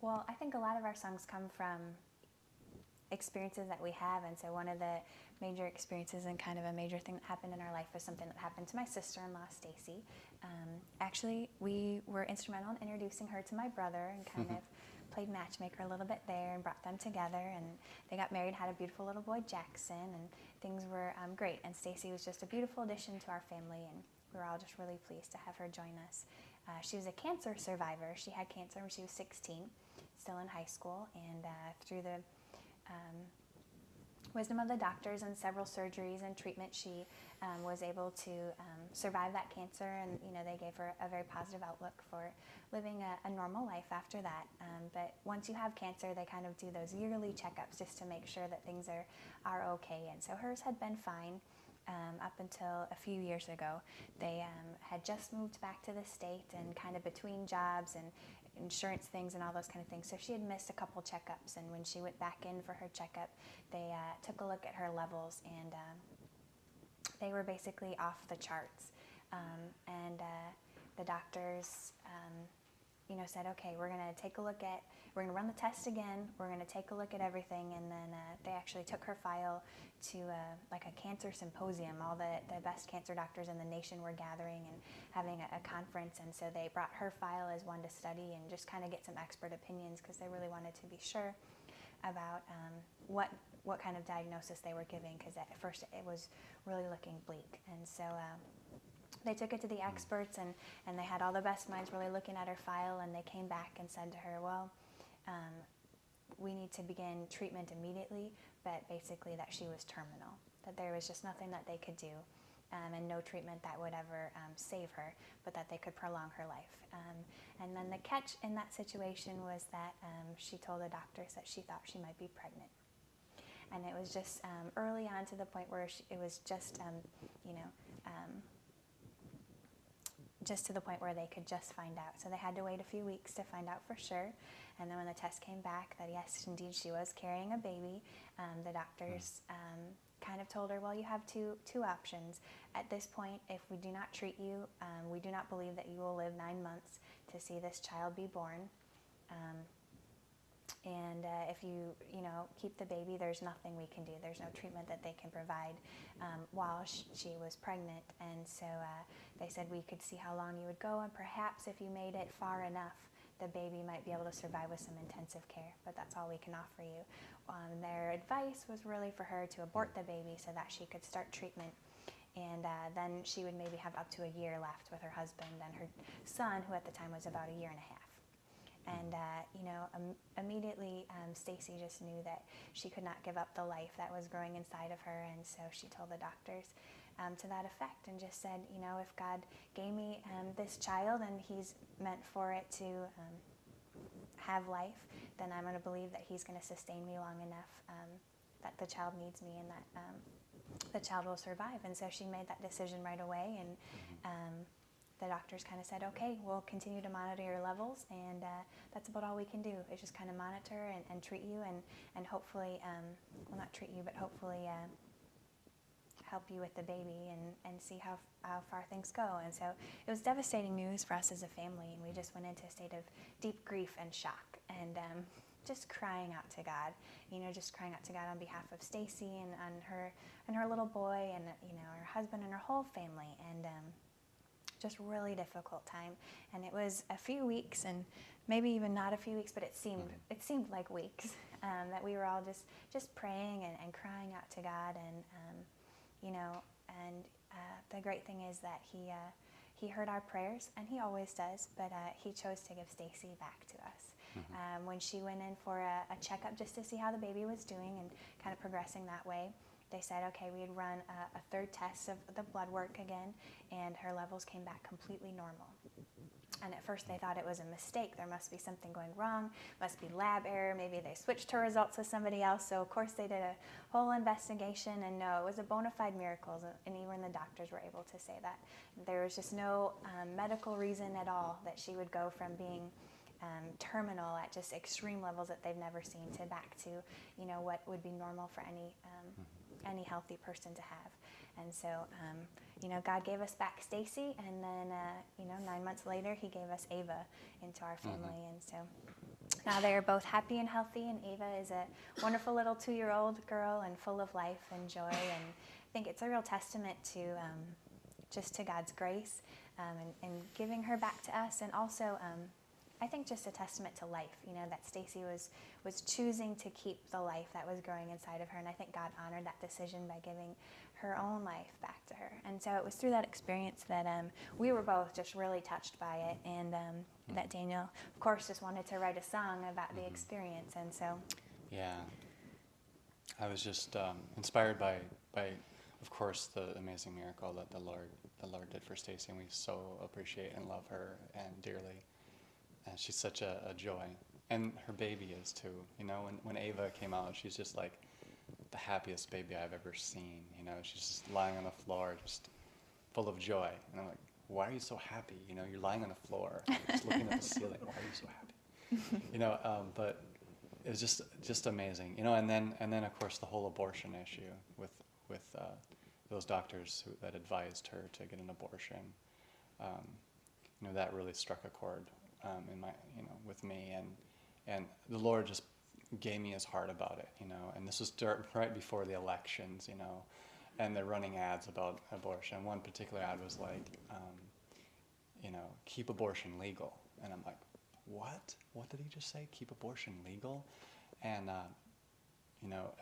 Well, I think a lot of our songs come from experiences that we have, and so one of the major experiences and kind of a major thing that happened in our life was something that happened to my sister-in-law, Stacy. Actually, we were instrumental in introducing her to my brother and kind of played matchmaker a little bit there and brought them together, and they got married, had a beautiful little boy, Jackson, and things were great. And Stacy was just a beautiful addition to our family, and we were all just really pleased to have her join us. She was a cancer survivor. She had cancer when she was 16, still in high school, and through the wisdom of the doctors and several surgeries and treatment, she was able to survive that cancer, and they gave her a very positive outlook for living a normal life after that. But once you have cancer, they kind of do those yearly checkups just to make sure that things are okay, and so hers had been fine up until a few years ago. They had just moved back to the state and kind of between jobs and insurance things and all those kind of things. So she had missed a couple checkups, and when she went back in for her checkup, they took a look at her levels, and they were basically off the charts. And the doctors said, okay, we're going to run the test again, we're going to take a look at everything, and then they actually took her file to like a cancer symposium. All the best cancer doctors in the nation were gathering and having a conference, and so they brought her file as one to study and just kind of get some expert opinions, because they really wanted to be sure about what kind of diagnosis they were giving, because at first it was really looking bleak. And so they took it to the experts, and they had all the best minds really looking at her file, and they came back and said to her, well, we need to begin treatment immediately, but basically that she was terminal, that there was just nothing that they could do, and no treatment that would ever save her, but that they could prolong her life. And then the catch in that situation was that she told the doctors that she thought she might be pregnant. And it was just early on, to the point where it was just, just to the point where they could just find out. So they had to wait a few weeks to find out for sure. And then when the test came back that yes, indeed, she was carrying a baby, the doctors kind of told her, well, you have two options. At this point, if we do not treat you, we do not believe that you will live 9 months to see this child be born. And if you keep the baby, there's nothing we can do. There's no treatment that they can provide while she was pregnant. And so they said we could see how long you would go, and perhaps if you made it far enough, the baby might be able to survive with some intensive care, but that's all we can offer you. Their advice was really for her to abort the baby so that she could start treatment, and then she would maybe have up to a year left with her husband and her son, who at the time was about a year and a half. And immediately Stacy just knew that she could not give up the life that was growing inside of her, and so she told the doctors to that effect, and just said, if God gave me this child and he's meant for it to have life, then I'm going to believe that he's going to sustain me long enough that the child needs me, and that the child will survive. And so she made that decision right away, and the doctors kind of said, okay, we'll continue to monitor your levels, and that's about all we can do, is just kind of monitor and treat you, and hopefully, well, not treat you, but hopefully help you with the baby, and see how far things go. And so it was devastating news for us as a family, and we just went into a state of deep grief and shock, and just crying out to God, just crying out to God on behalf of Stacy and her little boy, and her husband and her whole family, and just really difficult time. And it was a few weeks, and maybe even not a few weeks, but it seemed like weeks that we were all just praying and crying out to God, and the great thing is that he heard our prayers, and he always does, but he chose to give Stacy back to us. When she went in for a checkup just to see how the baby was doing and kind of progressing that way, they said, okay, we had run a third test of the blood work again, and her levels came back completely normal. And at first they thought it was a mistake. There must be something going wrong, must be lab error, maybe they switched her results with somebody else. So of course they did a whole investigation, and no, it was a bona fide miracle, and even the doctors were able to say that. There was just no medical reason at all that she would go from being terminal at just extreme levels that they've never seen to back to, what would be normal for any healthy person to have. And so, God gave us back Stacy, and then, 9 months later, he gave us Ava into our family. And so Now they are both happy and healthy, and Ava is a wonderful little 2-year-old girl and full of life and joy. And I think it's a real testament to just to God's grace and giving her back to us, and also I think just a testament to life, that Stacy was choosing to keep the life that was growing inside of her, and I think God honored that decision by giving her own life back to her. And so it was through that experience that we were both just really touched by it, and that Daniel, of course, just wanted to write a song about the experience. And so yeah, I was just inspired by, of course, the amazing miracle that the Lord did for Stacy, and we so appreciate and love her and dearly. And she's such a joy, and her baby is too. When Ava came out, she's just like the happiest baby I've ever seen. She's just lying on the floor, just full of joy. And I'm like, why are you so happy? You're lying on the floor, just looking at the ceiling. Why are you so happy? But it was just amazing. And then of course the whole abortion issue with those doctors that advised her to get an abortion. That really struck a chord in my, with me, and the Lord just gave me His heart about it, and this was right before the elections, and they're running ads about abortion. One particular ad was like, keep abortion legal, and I'm like, what did he just say? Keep abortion legal? And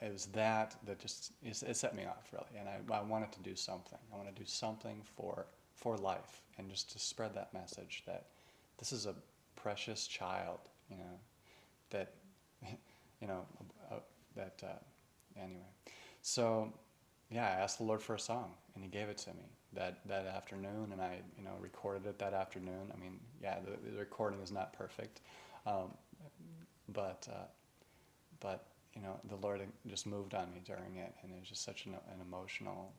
it was that just it set me off, really, and I wanted to do something. I want to do something for life, and just to spread that message that this is a precious child, that, anyway. So, yeah, I asked the Lord for a song, and He gave it to me that afternoon, and I, recorded it that afternoon. I mean, yeah, the recording is not perfect, but the Lord just moved on me during it, and it was just such an emotional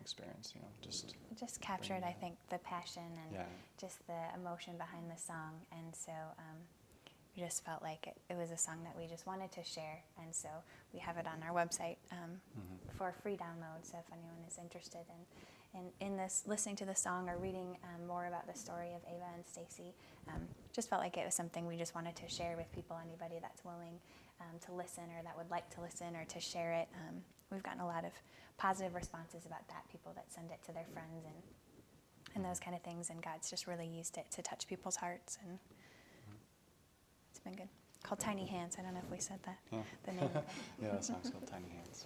experience, just captured, I think, the passion and yeah. just the emotion behind the song. And so we just felt like it was a song that we just wanted to share, and so we have it on our website for free download. So if anyone is interested in this, listening to the song or reading more about the story of Ava and Stacy, just felt like it was something we just wanted to share with people, anybody that's willing to listen or that would like to listen or to share it. We've gotten a lot of positive responses about that, people that send it to their friends and those kind of things, and God's just really used it to touch people's hearts, and it's been good. Called Tiny Hands. I don't know if we said that. Yeah. The name of it. Yeah, that song's called Tiny Hands.